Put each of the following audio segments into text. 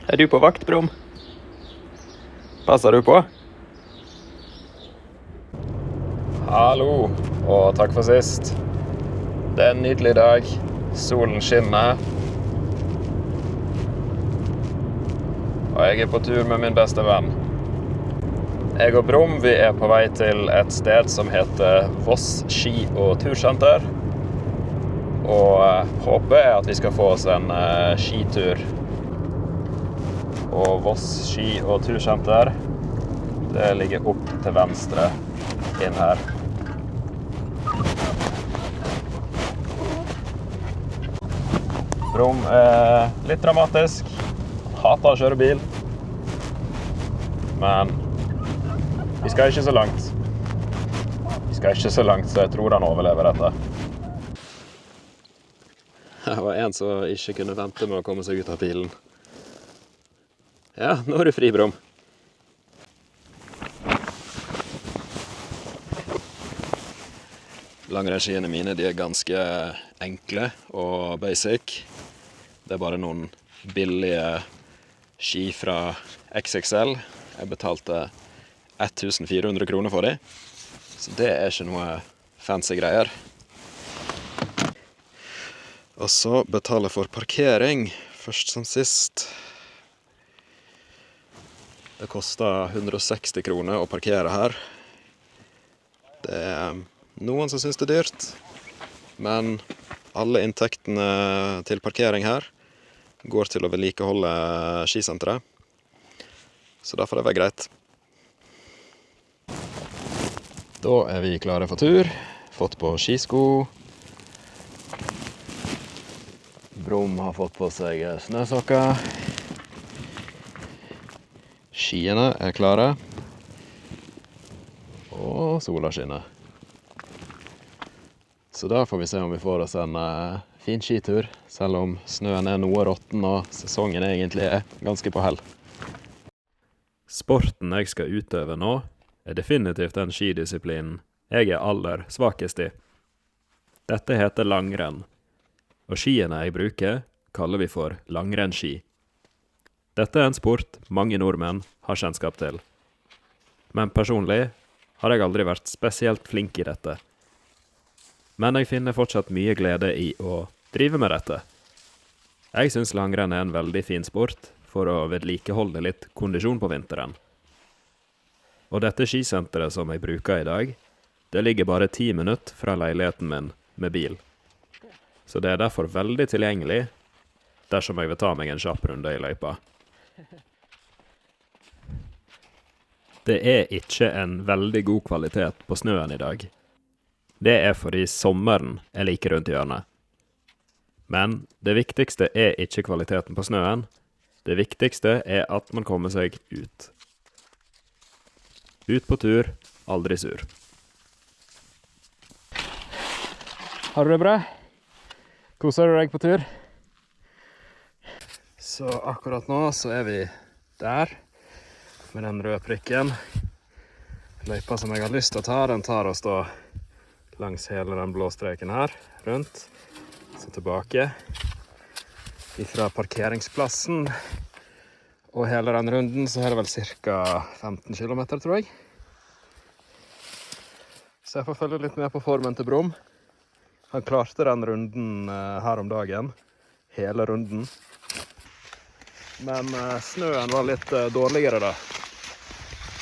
Er du på vakt, Brom? Passer du på? Hallo, og takk for sist. Det er en nydelig dag. Solen skinner. Og jeg er på tur med min beste venn. Jeg og Brom, vi er på vei til et sted som heter Voss ski- og tursenter. Og håpet er at vi skal få oss en skitur. Og Voss ski- og tursenter, det ligger opp til venstre inn her. Brom er litt dramatisk. Hater å kjøre bil. Men vi skal ikke så langt. Så jeg tror han overlever dette. Det var en som ikke kunne vente med å komme seg ut av bilen. Ja, nå er du fri, Brom. Langrennsskiene mine, de er ganske enkle og basic. Det er bare noen billige ski fra XXL. Jeg betalte 1400 kroner for dem. Så det er ikke noe fancy greier. Og så betaler jeg for parkering, først som sist. Det koster 160 kroner å parkere her. Det er noen som synes det er dyrt, men alle inntektene til parkering her går til å vedlikeholde skisenteret. Så da får det være greit. Da er vi klare for tur. Fått på skisko. Brom har fått på seg snøsokker. Skiene er klare. Og sola skinner. Så da får vi se om vi får oss en fin skitur, selv om snøen er noe råtten og sesongen egentlig er ganske på hell. Sporten jeg skal utøve nå, er definitivt den skidisiplinen jeg er aller svakest i. Dette heter langrenn, og skiene jeg bruker kaller vi for langrennsski. Dette er en sport mange nordmenn har kjennskap til. Men personlig har jeg aldri vært spesielt flink i dette. Men jeg finner fortsatt mye glede i å drive med dette. Jeg synes langrenn er en veldig fin sport for å vedlikeholde litt kondisjon på vinteren. Og dette skisenteret som jeg bruker i dag, det ligger bare 10 minutter fra leiligheten min med bil. Så det er derfor veldig tilgjengelig dersom jeg vil ta meg en kjapp runde i løypa. Det er ikke en veldig god kvalitet på snøen i dag. Det er fordi sommeren er like rundt hjørnet. Men det viktigste er ikke kvaliteten på snøen. Det viktigste er at man kommer seg ut. Ut på tur, aldri sur. Har du det bra? Koser du deg på tur? Så akkurat nå så er vi der, med den røde prikken. Løypa som jeg har lyst til å ta, den tar oss da langs hele den blå streken her, rundt. Så tilbake ifra parkeringsplassen. Og hele den runden så er det vel cirka 15 kilometer, tror jeg. Så jeg får følge litt med på formen til Brom. Han klarte den runden her om dagen. Hele runden. Men snøen var litt dårligere da.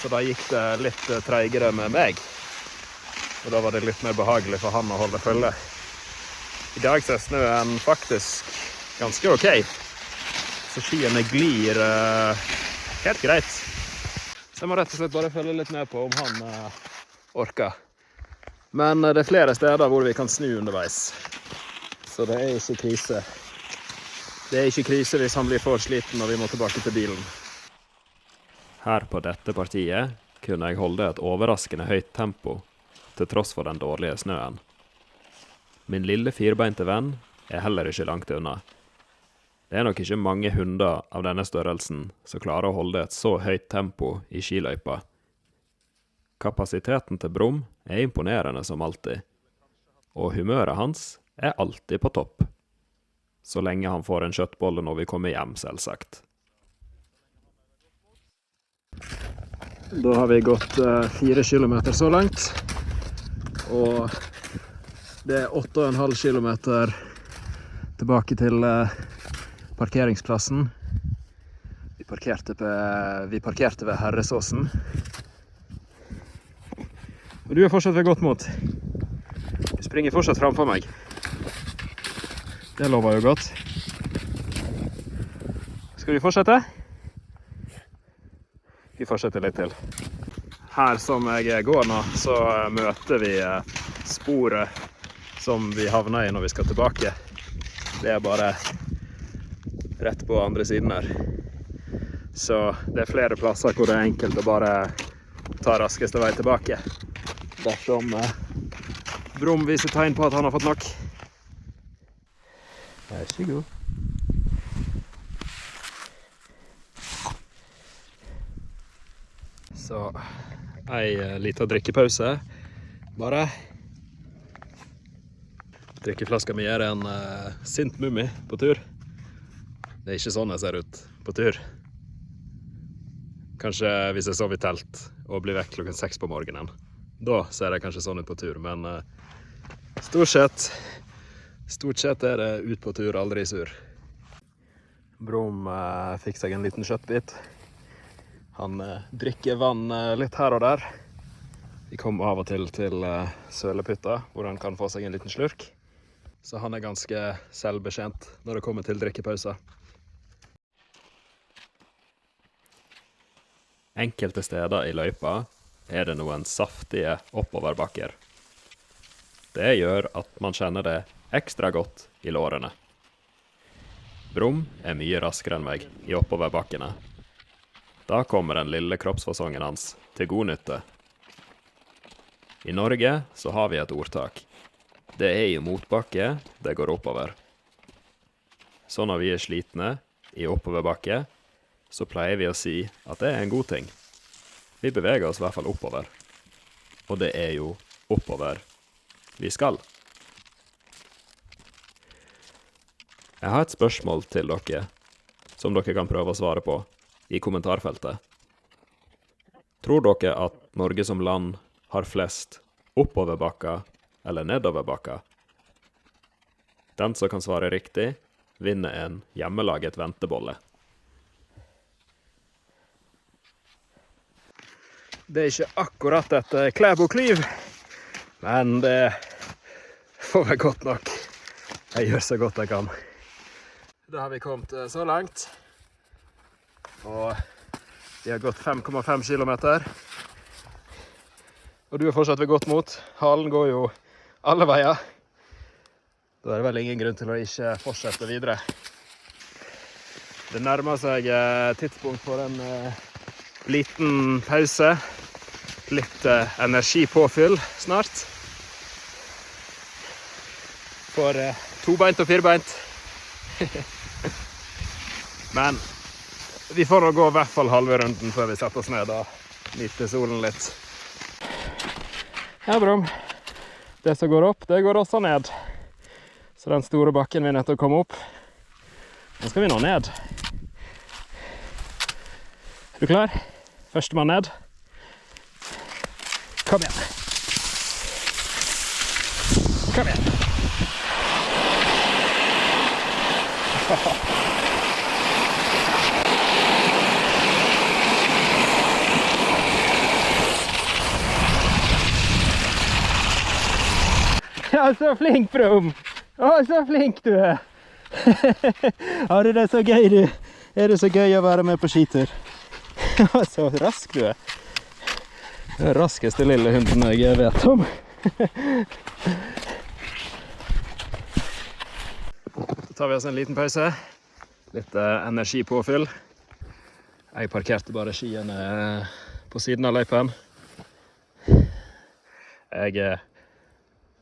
Så da gikk det litt treigere med meg. Og da var det litt mer behagelig for han å holde følge. I dag så er snøen faktisk ganske ok. Så skiene glir helt greit. Så jeg må rett og slett bare følge litt med på om han orker. Men det er flere steder hvor vi kan snu underveis. Så det er ikke krise. Det er ikke krise hvis han blir for sliten og vi må tilbake til bilen. Her på dette partiet kunne jeg holde et overraskende høyt tempo, til tross for den dårlige snøen. Min lille firbeinte venn er heller ikke langt unna. Det er nok ikke mange hunder av denne størrelsen som klarer å holde et så høyt tempo i skiløypa. Kapasiteten til Brom er imponerende som alltid, og humøret hans er alltid på topp. Så lenge han får en kjøttbolle når vi kommer hjem, selvsagt. Da har vi gått 4 kilometer så langt. Og det er 8,5 kilometer tilbake til parkeringsplassen. Vi parkerte ved Herresåsen. Og du er fortsatt ved godt mot. Du springer fortsatt framfor meg. Det lover jo godt. Skal vi fortsette? Vi fortsetter litt til. Her som jeg går nå, så møter vi sporet som vi havner i når vi skal tilbake. Det er bare rett på andre siden her. Så det er flere plasser hvor det er enkelt å bare ta raskeste vei tilbake. Dersom Brum viser tegn på at han har fått nok. Vær så god. Så en liten drikkepause. Bare. Drikkeflaska mi er en sint mummi på tur. Det er ikke sånn jeg ser ut på tur. Kanskje hvis jeg sover i telt og blir vekk klokken 6 på morgenen. Da ser jeg kanskje sånn ut på tur, men stort sett er det ut på tur, aldri sur. Brum fikk seg en liten kjøttbit. Han drikker vann litt her og der. Vi kommer av og til sølepytta, hvor han kan få seg en liten slurk. Så han er ganske selvbetjent når det kommer til drikkepauser. Enkelte steder i løypa er det noen saftige oppoverbakker. Det gjør at man kjenner det ekstra godt i lårene. Brum er mye raskere enn meg i oppoverbakkene. Da kommer den lille kroppsfasongen hans til god nytte. I Norge så har vi et ordtak. Det er i motbakke det går oppover. Så når vi er slitne i oppoverbakke, så pleier vi å si at det er en god ting. Vi beveger oss i hvert fall oppover. Og det er jo oppover vi skal. Jeg har et spørsmål til dere, som dere kan prøve å svare på i kommentarfeltet. Tror dere at Norge som land har flest oppoverbakker eller nedoverbakker? Den som kan svare riktig, vinner en hjemmelaget ventebolle. Det er ikke akkurat et Klæbo-kliv, men det får være godt nok. Jeg gjør så godt jeg kan. Da har vi kommet så langt. Og vi har gått 5,5 kilometer. Og du er fortsatt ved godt mot. Halen går jo alle veier. Da er det vel ingen grunn til å ikke fortsette videre. Det nærmer seg tidspunkt for en liten pause. Litt energipåfyll snart. For tobeint og firbeint. Men vi får nå gå i hvert fall halve runden før vi setter oss ned og nyter solen litt. Ja, Brum. Det som går opp, det går også ned. Så den store bakken vi er nødt til å komme opp. Nå skal vi nå ned. Er du klar? Førstemann ned. Kom igjen. Kom igjen. Ja, så flink, Brum! Å, så flink du er! Ja, det er så gøy, du. Er det så gøy å være med på skitur? Ja, så rask du er. Den raskeste lille hunden jeg vet om. Så tar vi oss en liten pause. Litt energipåfyll. Jeg parkerte bare skiene på siden av løypen. Jeg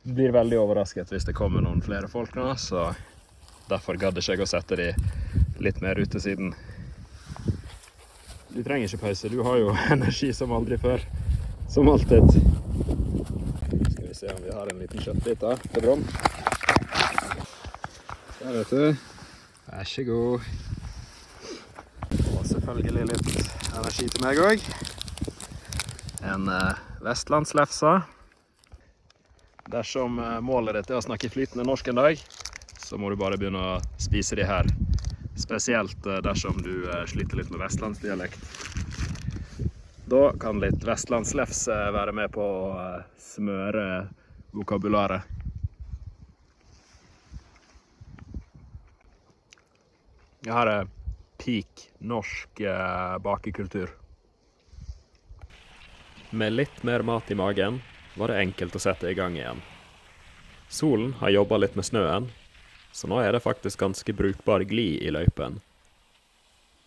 blir veldig overrasket hvis det kommer noen flere folk nå, så derfor gadd ikke jeg å sette de litt mer ute siden. Du trenger ikke pause, du har jo energi som aldri før. Som alltid. Skal vi se om vi har en liten kjøttbit da, til Brum. Der vet du. Vær så god. Og selvfølgelig litt energi til meg også. En vestlandslefse. Dersom målet ditt er å snakke flytende norsk en dag, så må du bare begynne å spise de her. Spesielt dersom du sliter litt med vestlandsdialekt. Da kan litt vestlandslefse være med på å smøre vokabularet. Her er peak norsk bakekultur. Med litt mer mat i magen var det enkelt å sette i gang igjen. Solen har jobbet litt med snøen, så nå er det faktisk ganske brukbar glid i løypen.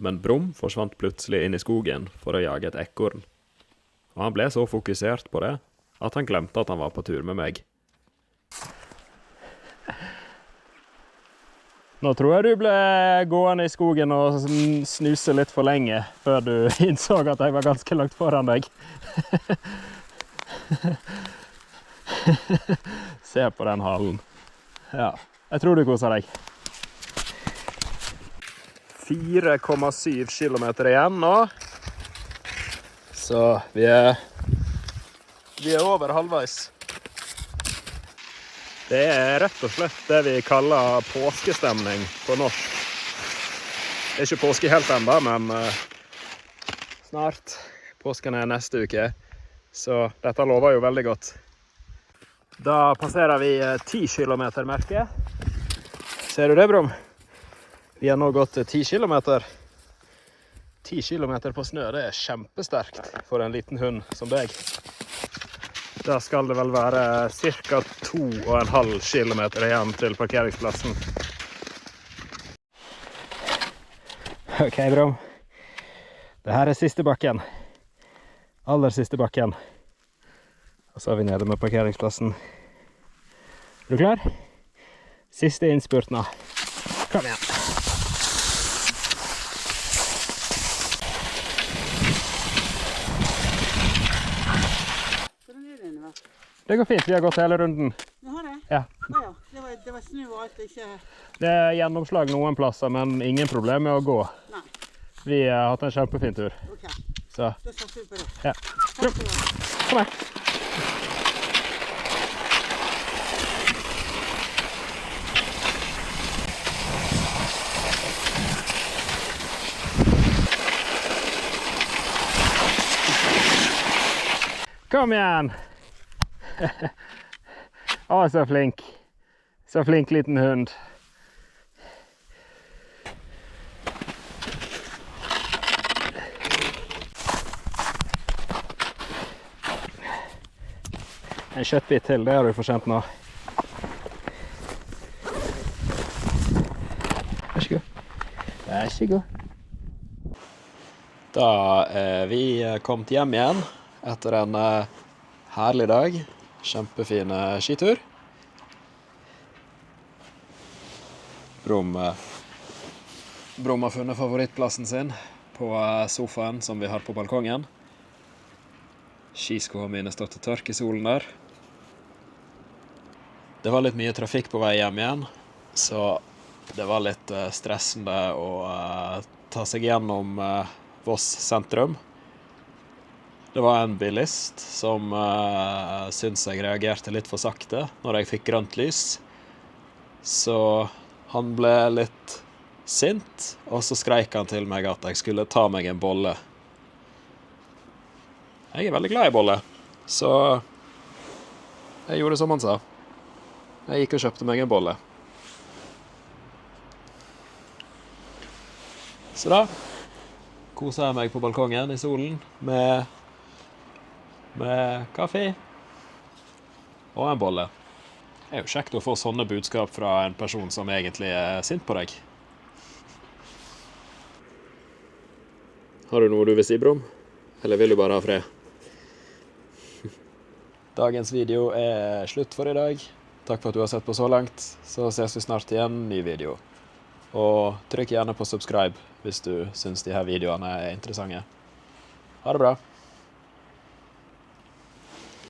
Men Brum forsvant plutselig inn i skogen for å jage et ekorn. Og han ble så fokusert på det at han glemte at han var på tur med meg. Nå tror jeg du ble gående i skogen og snuse litt for lenge før du innså at jeg var ganske langt foran deg. Se på den halen. Ja, jeg tror du koser deg. 4,7 kilometer igjen nå. Så vi er over halvveis. Det er rett og slett det vi kaller påskestemning på norsk. Det er ikke påske helt enda, men snart. Påsken er neste uke, så dette lover jo veldig godt. Da passerer vi 10 kilometer-merket. Ser du det, Brum? Vi har nå gått 10 kilometer. 10 kilometer på snø, det er kjempesterkt for en liten hund som deg. Da skal det vel være ca. 2,5 kilometer igjen til parkeringsplassen. Ok, Brum. Dette er siste bakken. Aller siste bakken. Og så er vi nede med parkeringsplassen. Er du klar? Siste innspurt nå. Kom igjen. Det går fint, vi har gått hele runden. Du har det? Ja. Ja. Det var snø og alt, ikke... Det er gjennomslag noen plasser, men ingen problem med å gå. Nei. Vi har hatt en kjempefin tur. Ok, Så, da satser vi på det. ja. Takk skal du ha. Kom her. Kom igjen! Å, så flink. Så flink liten hund. En kjøttbit til, det har du fortjent nå. Vær så god. Vær så god. Da er vi kommet hjem igjen etter en herlig dag. Kjempefin skitur. Brum har funnet favorittplassen sin på sofaen som vi har på balkongen. Skiskoene mine står til tørk i solen der. Det var litt mye trafikk på vei hjem igjen, så det var litt stressende å ta seg gjennom Voss sentrum. Det var en bilist som syntes jeg reagerte litt for sakte når jeg fikk grønt lys. Så han ble litt sint, og så skreik han til meg at jeg skulle ta meg en bolle. Jeg er veldig glad i bolle, så jeg gjorde som han sa. Jeg gikk og kjøpte meg en bolle. Så da koset jeg meg på balkongen i solen med kaffe og en bolle. Det er jo kjekt å få sånne budskap fra en person som egentlig er sint på deg. Har du noe du vil si, Brum? Eller vil du bare ha fred? Dagens video er slutt for i dag. Takk for at du har sett på så langt. Så ses vi snart i en ny video. Og trykk gjerne på subscribe hvis du synes de her videoene er interessante. Ha det bra!